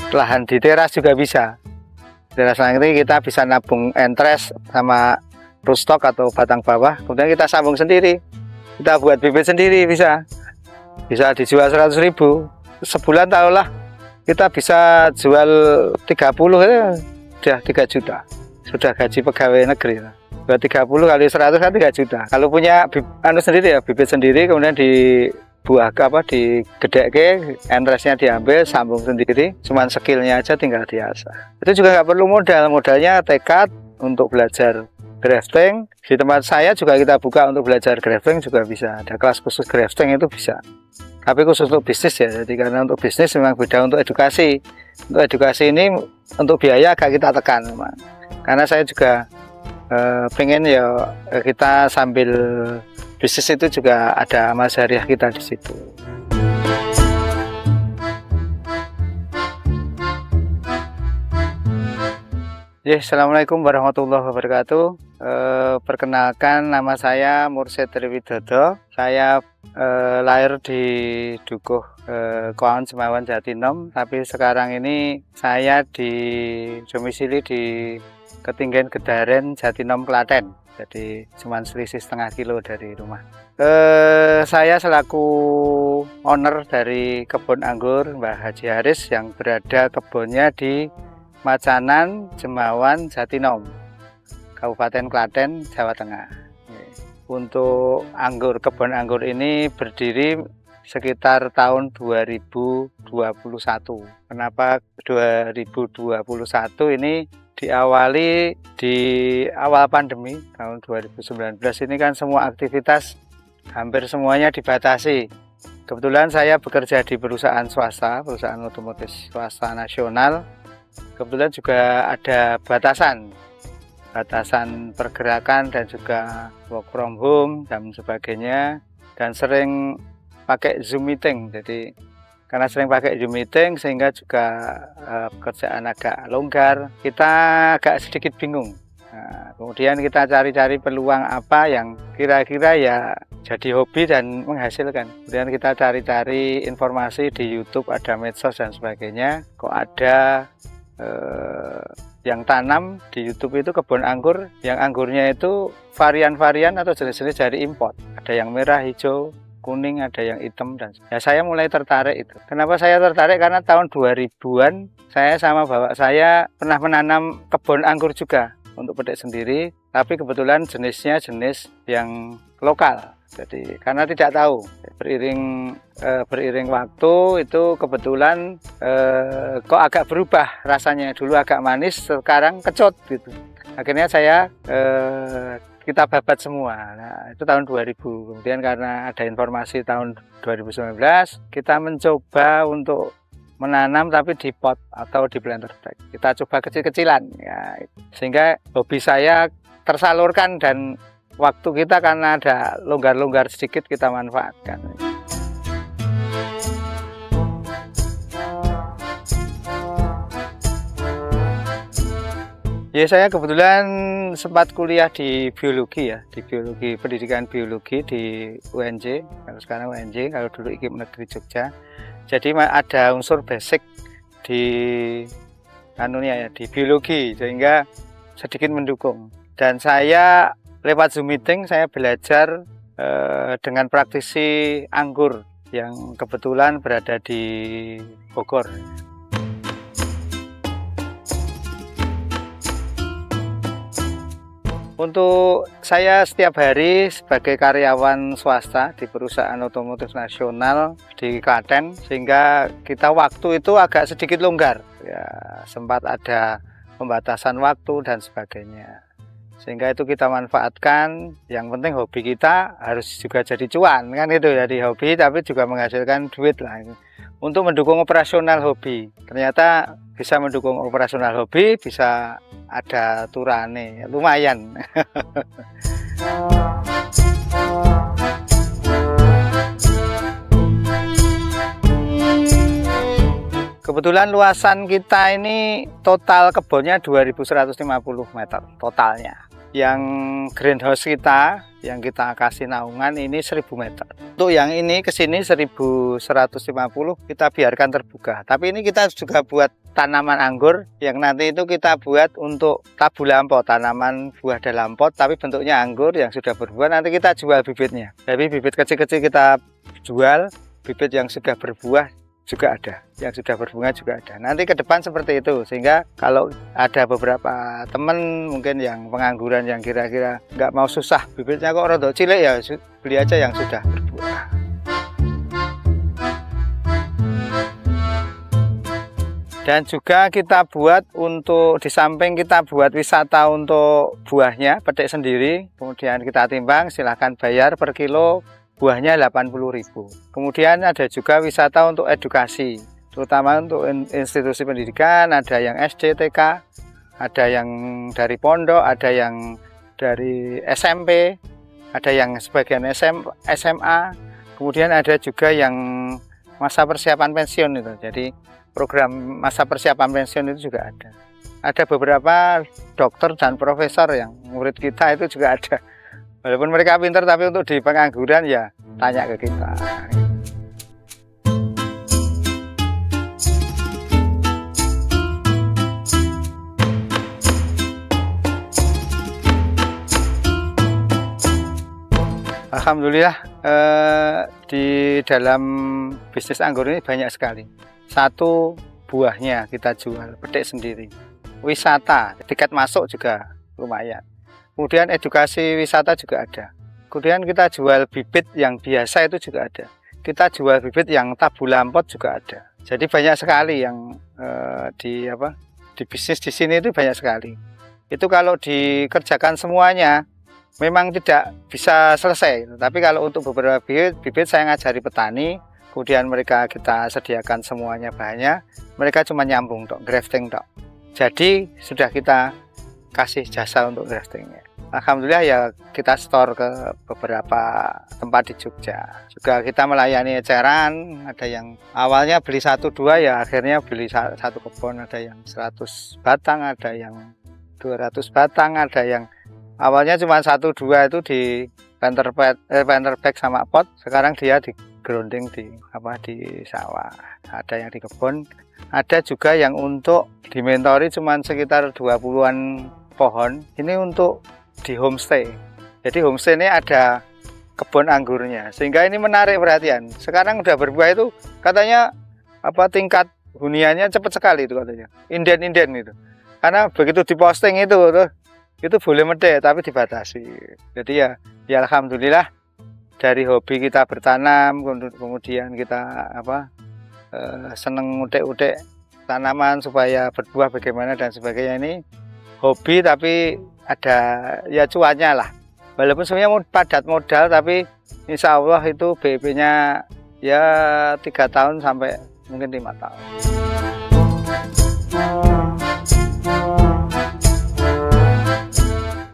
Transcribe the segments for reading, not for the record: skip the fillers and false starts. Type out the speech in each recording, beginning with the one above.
lahan di teras juga bisa. Teras nanti kita bisa nabung entres sama rootstock atau batang bawah, kemudian kita sambung sendiri. Kita buat bibit sendiri bisa dijual 100.000. Sebulan taruhlah kita bisa jual 30 ya, sudah 3 juta. Sudah gaji pegawai negeri. 30 kali 100 kan 3 juta. Kalau punya sendiri ya, bibit sendiri, kemudian dibuah digedeke, entresnya diambil, sambung sendiri, cuman skillnya aja tinggal diasah. Itu juga nggak perlu modalnya tekad untuk belajar grafting. Di tempat saya juga kita buka untuk belajar grafting juga bisa. Ada kelas khusus grafting itu bisa. Tapi khusus untuk bisnis ya. Jadi karena untuk bisnis memang beda untuk edukasi. Untuk edukasi ini untuk biaya agak kita tekan memang. Karena saya juga pengen ya kita sambil bisnis itu juga ada amal syariah kita di situ. Ya, Assalamualaikum warahmatullahi wabarakatuh. Perkenalkan, nama saya Mursyid Triwidodo. Saya lahir di Dukuh Koan Jemawan Jatinom, tapi sekarang ini saya domisili di Ketinggian Gedaren Jatinom Klaten, jadi cuma selisih setengah kilo dari rumah. Saya selaku owner dari kebun anggur Mbah Haji Haris yang berada kebunnya di Macanan, Jemawan, Jatinom, Kabupaten Klaten, Jawa Tengah. Untuk kebun anggur ini berdiri sekitar tahun 2021. Kenapa 2021 ini? Diawali di awal pandemi tahun 2019 ini kan semua aktivitas hampir semuanya dibatasi. Kebetulan saya bekerja di perusahaan swasta, perusahaan otomotif swasta nasional. Kebetulan juga ada batasan pergerakan dan juga work from home dan sebagainya, dan sering pakai Zoom meeting. Jadi karena sering pakai Zoom meeting sehingga juga pekerjaan agak longgar, kita agak sedikit bingung. Nah, kemudian kita cari-cari peluang apa yang kira-kira ya jadi hobi dan menghasilkan. Kemudian kita cari-cari informasi di YouTube, ada medsos dan sebagainya. Kok ada yang tanam di YouTube itu kebun anggur, yang anggurnya itu varian-varian atau jenis-jenis dari import. Ada yang merah, hijau, kuning, ada yang hitam, dan ya saya mulai tertarik itu. Kenapa saya tertarik? Karena tahun 2000-an saya sama bapak saya pernah menanam kebun anggur juga untuk petik sendiri, tapi kebetulan jenisnya jenis yang lokal. Jadi karena tidak tahu, beriring waktu itu kebetulan kok agak berubah rasanya. Dulu agak manis, sekarang kecut gitu. Akhirnya kita babat semua. Nah, itu tahun 2000. Kemudian karena ada informasi tahun 2019, kita mencoba untuk menanam tapi di pot atau di planter bag. Kita coba kecil-kecilan ya. Sehingga hobi saya tersalurkan dan waktu kita karena ada longgar-longgar sedikit kita manfaatkan. Ya, saya kebetulan sempat kuliah di biologi ya, di pendidikan biologi di UNJ, kalau sekarang UNJ, kalau dulu IKIP Negeri Jogja. Jadi ada unsur basic di di biologi sehingga sedikit mendukung. Dan saya lewat Zoom meeting saya belajar dengan praktisi anggur yang kebetulan berada di Bogor. Untuk saya setiap hari sebagai karyawan swasta di perusahaan otomotif nasional di Klaten, sehingga kita waktu itu agak sedikit longgar. Ya, sempat ada pembatasan waktu dan sebagainya. Sehingga itu kita manfaatkan. Yang penting hobi kita harus juga jadi cuan, kan itu, jadi hobi tapi juga menghasilkan duit lah. Untuk mendukung operasional hobi, ternyata bisa mendukung operasional hobi, bisa ada turane, lumayan. Kebetulan luasan kita ini total kebunnya 2150 meter totalnya. Yang greenhouse kita yang kita kasih naungan ini 1000 meter. Untuk yang ini ke sini 1150 kita biarkan terbuka. Tapi ini kita juga buat tanaman anggur yang nanti itu kita buat untuk tabulampot, tanaman buah dalam pot tapi bentuknya anggur yang sudah berbuah, nanti kita jual bibitnya. Jadi bibit kecil-kecil kita jual, bibit yang sudah berbuah juga ada, yang sudah berbunga juga ada. Nanti ke depan seperti itu, sehingga kalau ada beberapa teman mungkin yang pengangguran yang kira-kira nggak mau susah, bibitnya kok rodok cilik, ya beli aja yang sudah berbuah. Dan juga kita buat untuk di samping kita buat wisata untuk buahnya, petik sendiri, kemudian kita timbang, silahkan bayar per kilo. Buahnya 80.000. Kemudian ada juga wisata untuk edukasi, terutama untuk institusi pendidikan, ada yang SD, TK, ada yang dari pondok, ada yang dari SMP, ada yang sebagian SMA, kemudian ada juga yang masa persiapan pensiun itu. Jadi program masa persiapan pensiun itu juga ada. Ada beberapa dokter dan profesor yang murid kita itu juga ada. Walaupun mereka pintar, tapi untuk di pengangguran ya tanya ke kita. Alhamdulillah di dalam bisnis anggur ini banyak sekali. Satu, buahnya kita jual, petik sendiri. Wisata, tiket masuk juga lumayan. Kemudian edukasi wisata juga ada. Kemudian kita jual bibit yang biasa itu juga ada. Kita jual bibit yang tabulampot juga ada. Jadi banyak sekali yang di bisnis di sini itu banyak sekali. Itu kalau dikerjakan semuanya memang tidak bisa selesai. Tapi kalau untuk beberapa bibit saya ngajari petani, kemudian mereka kita sediakan semuanya bahannya, mereka cuma nyambung tok, grafting tok. Jadi sudah kita kasih jasa untuk graftingnya. Alhamdulillah ya kita store ke beberapa tempat di Jogja. Juga kita melayani eceran, ada yang awalnya beli 1-2 ya akhirnya beli satu kebun, ada yang 100 batang, ada yang 200 batang, ada yang awalnya cuma 1-2 itu di planter bag sama pot, sekarang dia di grounding di sawah. Ada yang di kebun, ada juga yang untuk dimentori cuma sekitar 20-an pohon. Ini untuk di homestay. Jadi homestay ini ada kebun anggurnya, sehingga ini menarik perhatian. Sekarang udah berbuah itu katanya tingkat huniannya cepat sekali itu katanya. Inden-inden itu. Karena begitu diposting itu boleh medek tapi dibatasi. Jadi ya alhamdulillah dari hobi kita bertanam, kemudian kita seneng utek-utek tanaman supaya berbuah bagaimana dan sebagainya, ini hobi tapi ada ya cuannya lah. Walaupun sebenarnya padat modal, tapi insya Allah itu BEP-nya ya 3 tahun sampai mungkin 5 tahun.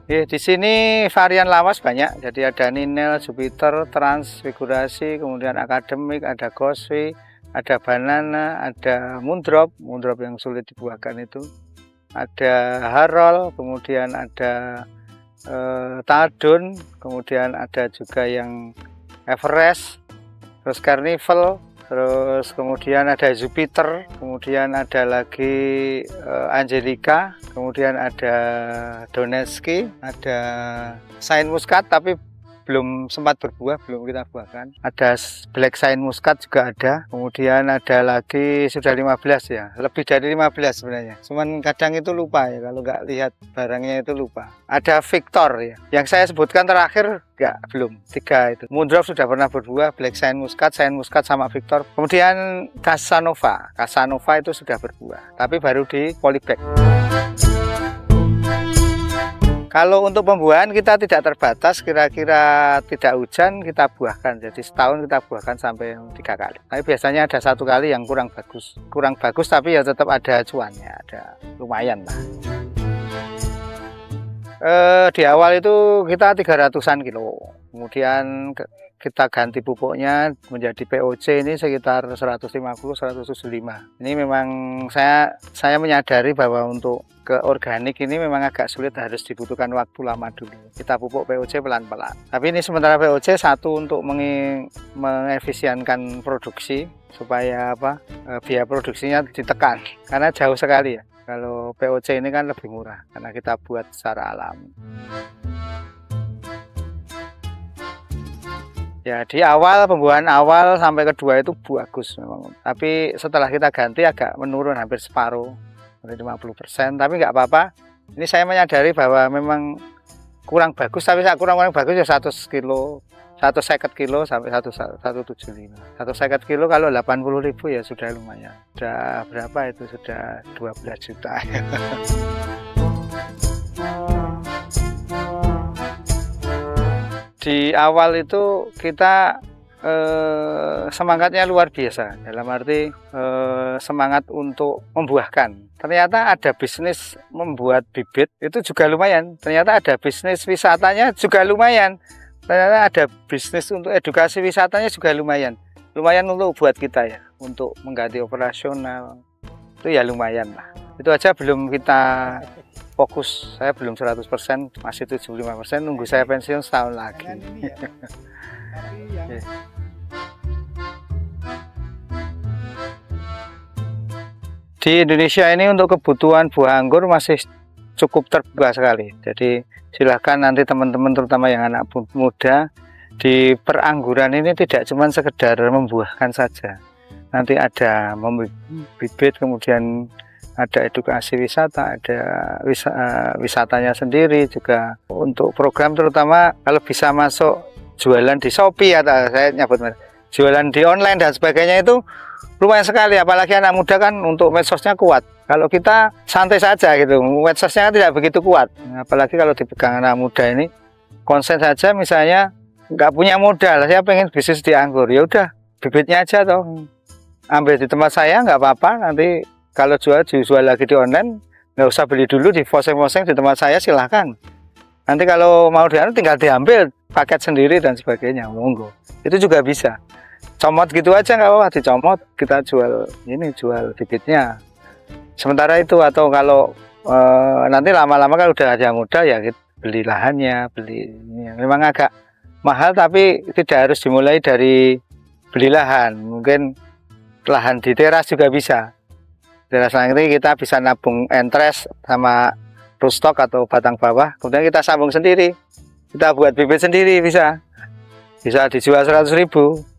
Di sini varian lawas banyak, jadi ada Ninel, Jupiter, Transfigurasi, kemudian akademik, ada Goswi, ada banana, ada Moondrop yang sulit dibuahkan itu. Ada Harol, kemudian ada Taldon, kemudian ada juga yang Everest, terus Carnival, terus kemudian ada Jupiter, kemudian ada lagi Angelica, kemudian ada Donetsky, ada Saint Muscat tapi belum sempat berbuah, belum kita buahkan. Ada Black Saint Muscat juga ada. Kemudian ada lagi sudah 15 ya, lebih dari 15 sebenarnya. Cuman kadang itu lupa ya, kalau nggak lihat barangnya itu lupa. Ada Victor ya, yang saya sebutkan terakhir belum. 3 itu. Moondrop sudah pernah berbuah, Black Saint Muscat sama Victor. Kemudian Casanova itu sudah berbuah, tapi baru di polybag. Kalau untuk pembuahan kita tidak terbatas, kira-kira tidak hujan kita buahkan. Jadi setahun kita buahkan sampai 3 kali. Tapi biasanya ada 1 kali yang kurang bagus tapi ya tetap ada cuannya, ada lumayan lah. Di awal itu kita 300-an kilo. Kemudian kita ganti pupuknya menjadi POC ini sekitar 150-175. Ini memang saya menyadari bahwa untuk ke organik ini memang agak sulit, harus dibutuhkan waktu lama dulu. Kita pupuk POC pelan-pelan. Tapi ini sementara POC satu untuk mengefisienkan produksi supaya biaya produksinya ditekan karena jauh sekali ya. Kalau POC ini kan lebih murah karena kita buat secara alami. Ya di awal, pembuahan awal sampai kedua itu bagus memang. Tapi setelah kita ganti agak menurun hampir separuh, dari 50%. Tapi nggak apa-apa. Ini saya menyadari bahwa memang kurang bagus, tapi kurang bagus ya 100 kilo, 150 kilo sampai 175. 150 kilo kalau 80.000 ya sudah lumayan. Sudah berapa itu? Sudah 12 juta. Di awal itu kita semangatnya luar biasa, dalam arti semangat untuk membuahkan. Ternyata ada bisnis membuat bibit itu juga lumayan, ternyata ada bisnis wisatanya juga lumayan, ternyata ada bisnis untuk edukasi wisatanya juga lumayan untuk buat kita ya, untuk mengganti operasional itu ya lumayan lah. Itu aja belum kita fokus, saya belum 100%, masih 75%, nunggu saya pensiun setahun lagi. Di Indonesia ini untuk kebutuhan buah anggur masih cukup terbuka sekali. Jadi silahkan nanti teman-teman, terutama yang anak muda, di perangguran ini tidak cuma sekedar membuahkan saja. Nanti ada bibit, kemudian ada edukasi wisata, ada wisatanya sendiri juga. Untuk program terutama kalau bisa masuk jualan di Shopee atau saya nyebut jualan di online dan sebagainya itu lumayan sekali, apalagi anak muda kan untuk medsosnya kuat. Kalau kita santai saja gitu, medsosnya kan tidak begitu kuat. Apalagi kalau dipegang anak muda ini, konsen saja misalnya nggak punya modal, saya pengen bisnis di anggur, ya udah bibitnya aja toh, ambil di tempat saya nggak apa-apa, nanti kalau jual lagi di online, nggak usah beli dulu di poseng-poseng di tempat saya, silahkan. Nanti kalau mau tinggal diambil paket sendiri dan sebagainya, monggo. Itu juga bisa. Comot gitu aja nggak apa-apa, dicomot, kita jual bibitnya. Sementara itu, atau kalau nanti lama-lama kan udah ada muda ya, kita beli lahannya, memang agak mahal, tapi tidak harus dimulai dari beli lahan. Mungkin lahan di teras juga bisa. Teras nanti kita bisa nabung entres sama rootstock atau batang bawah, kemudian kita sambung sendiri, kita buat bibit sendiri, bisa dijual 100.000.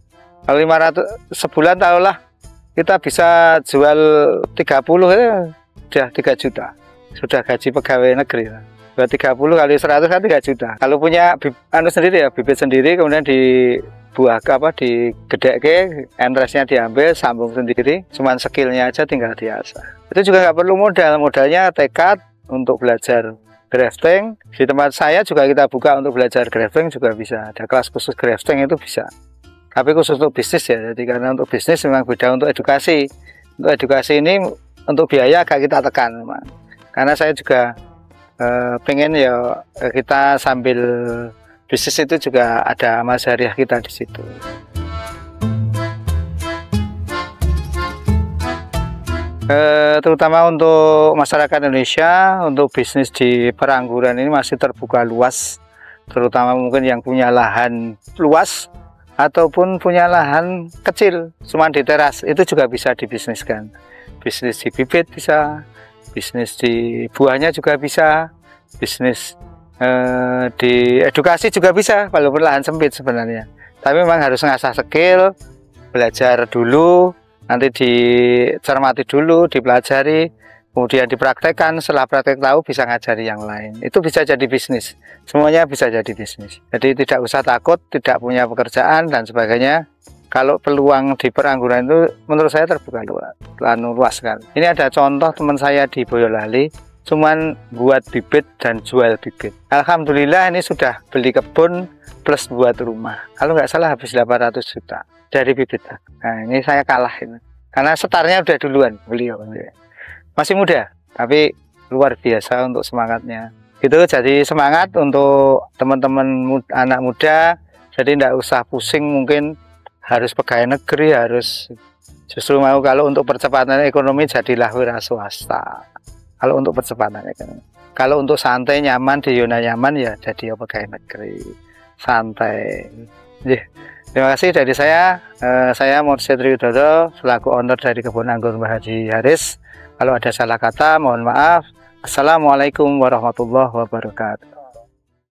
Kalau 500 sebulan taruhlah kita bisa jual 30 ya, udah 3 juta, sudah gaji pegawai negeri. 30 kali 100 kan 3 juta. Kalau punya sendiri ya, bibit sendiri, kemudian dibuah digedeke, entresnya diambil, sambung sendiri, cuman skillnya aja tinggal diasah. Itu juga nggak perlu modalnya tekad untuk belajar grafting. Di tempat saya juga kita buka untuk belajar grafting, juga bisa, ada kelas khusus grafting, itu bisa. Tapi khusus untuk bisnis ya, jadi karena untuk bisnis memang beda untuk edukasi. Untuk edukasi ini untuk biaya agak kita tekan memang. Karena saya juga pengen ya kita sambil bisnis itu juga ada amal jariah kita di situ. Terutama untuk masyarakat Indonesia, untuk bisnis di perangguran ini masih terbuka luas, terutama mungkin yang punya lahan luas ataupun punya lahan kecil cuma di teras, itu juga bisa dibisniskan. Bisnis di bibit bisa, bisnis di buahnya juga bisa, bisnis di edukasi juga bisa, walaupun lahan sempit sebenarnya. Tapi memang harus ngasah skill, belajar dulu, nanti dicermati dulu, dipelajari, kemudian dipraktekkan. Setelah praktek tahu bisa ngajari yang lain. Itu bisa jadi bisnis, semuanya bisa jadi bisnis. Jadi tidak usah takut tidak punya pekerjaan dan sebagainya. Kalau peluang di perangguran itu menurut saya terbuka luas sekali. Ini ada contoh teman saya di Boyolali, cuman buat bibit dan jual bibit. Alhamdulillah ini sudah beli kebun plus buat rumah. Kalau nggak salah habis 800 juta dari bibit. Nah ini saya kalah ini, karena setarnya udah duluan beliau. Masih muda, tapi luar biasa untuk semangatnya. Gitu, jadi semangat untuk teman-teman anak muda Jadi tidak usah pusing mungkin harus pegawai negeri, harus justru mau kalau untuk percepatan ekonomi jadilah wira swasta. Kalau untuk percepatan ekonomi. Kalau untuk santai nyaman di zona nyaman ya jadi pegawai negeri. Santai. Terima kasih dari saya. Saya Mursyid Widodo selaku owner dari Kebun Anggur Mbah Haji Haris. Kalau ada salah kata mohon maaf. Assalamualaikum warahmatullahi wabarakatuh.